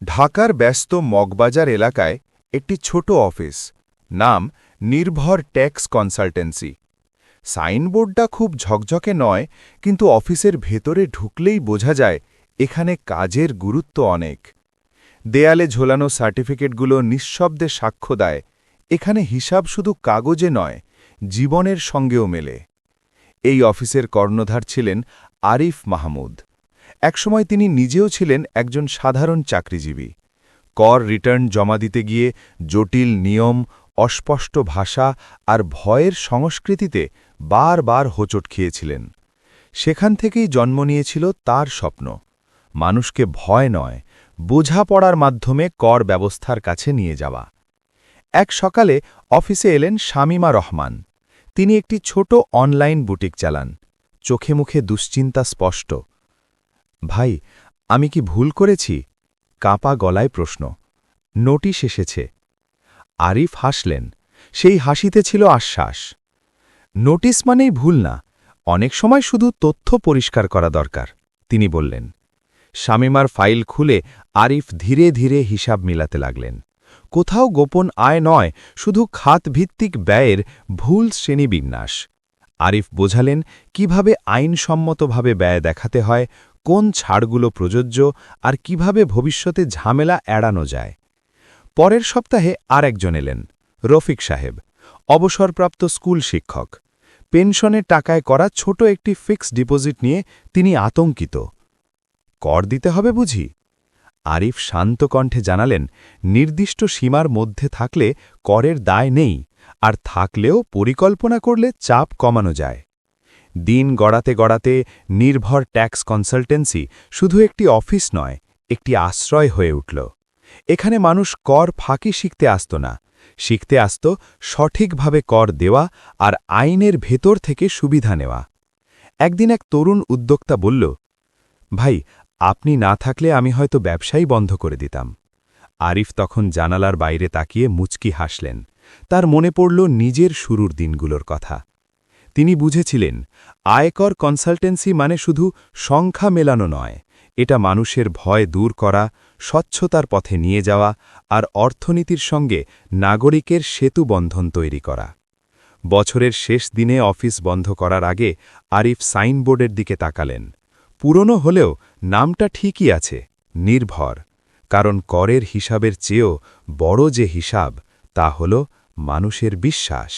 ঢাকার ব্যস্ত মগবাজার এলাকায় একটি ছোট অফিস, নাম নির্ভর ট্যাক্স কনসালটেন্সি। সাইনবোর্ডটা খুব ঝকঝকে নয়, কিন্তু অফিসের ভেতরে ঢুকলেই বোঝা যায় এখানে কাজের গুরুত্ব অনেক। দেয়ালে ঝোলানো সার্টিফিকেটগুলো নিঃশব্দে সাক্ষ্য দেয় এখানে হিসাব শুধু কাগজে নয়, জীবনের সঙ্গেও মেলে। এই অফিসের কর্ণধার ছিলেন আরিফ মাহমুদ। একসময় তিনি নিজেও ছিলেন একজন সাধারণ চাকরিজীবী। কর রিটার্ন জমা দিতে গিয়ে জটিল নিয়ম, অস্পষ্ট ভাষা আর ভয়ের সংস্কৃতিতে বারবার হোঁচট খেয়েছিলেন। সেখান থেকেই জন্ম নিয়েছিল তার স্বপ্ন, মানুষকে ভয় নয়, বোঝাপড়ার মাধ্যমে কর ব্যবস্থার কাছে নিয়ে যাওয়া। এক সকালে অফিসে এলেন শামীমা রহমান। তিনি একটি ছোট অনলাইন বুটিক চালান। চোখে মুখে দুশ্চিন্তা স্পষ্ট। ভাই, আমি কি ভুল করেছি? কাঁপা গলায় প্রশ্ন। নোটিশ এসেছে। আরিফ হাসলেন। সেই হাসিতে ছিল আশ্বাস। নোটিশ মানেই ভুল না, অনেক সময় শুধু তথ্য পরিষ্কার করা দরকার, তিনি বললেন। শামীমার ফাইল খুলে আরিফ ধীরে ধীরে হিসাব মিলাতে লাগলেন। কোথাও গোপন আয় নয়, শুধু খাতভিত্তিক ব্যয়ের ভুল শ্রেণীবিন্যাস। আরিফ বোঝালেন কিভাবে আইনসম্মতভাবে ব্যয় দেখাতে হয়, কোন ছাড়গুলো প্রযোজ্য, আর কিভাবে ভবিষ্যতে ঝামেলা এড়ানো যায়। পরের সপ্তাহে আর একজন এলেন, রফিক সাহেব, অবসরপ্রাপ্ত স্কুল শিক্ষক। পেনশনের টাকায় করা ছোট একটি ফিক্সড ডিপোজিট নিয়ে তিনি আতঙ্কিত। কর দিতে হবে বুঝি? আরিফ শান্ত কণ্ঠে জানালেন, নির্দিষ্ট সীমার মধ্যে থাকলে করের দায় নেই, আর থাকলেও পরিকল্পনা করলে চাপ কমানো যায়। দিন গড়াতে গড়াতে নির্ভর ট্যাক্স কনসালটেন্সি শুধু একটি অফিস নয়, একটি আশ্রয় হয়ে উঠল। এখানে মানুষ কর ফাঁকি শিখতে আসত না, শিখতে আসত সঠিকভাবে কর দেওয়া আর আইনের ভেতর থেকে সুবিধা নেওয়া। একদিন এক তরুণ উদ্যোক্তা বলল, ভাই, আপনি না থাকলে আমি হয়তো ব্যবসাই বন্ধ করে দিতাম। আরিফ তখন জানালার বাইরে তাকিয়ে মুচকি হাসলেন। তার মনে পড়ল নিজের শুরুর দিনগুলোর কথা। তিনি বুঝেছিলেন, আয়কর কনসালটেন্সি মানে শুধু সংখ্যা মেলানো নয়, এটা মানুষের ভয় দূর করা, স্বচ্ছতার পথে নিয়ে যাওয়া আর অর্থনীতির সঙ্গে নাগরিকের সেতুবন্ধন তৈরি করা। বছরের শেষ দিনে অফিস বন্ধ করার আগে আরিফ সাইনবোর্ডের দিকে তাকালেন। পুরনো হলেও নামটা ঠিকই আছে, নির্ভর। কারণ করের হিসাবের চেয়েও বড় যে হিসাব, তা হল মানুষের বিশ্বাস।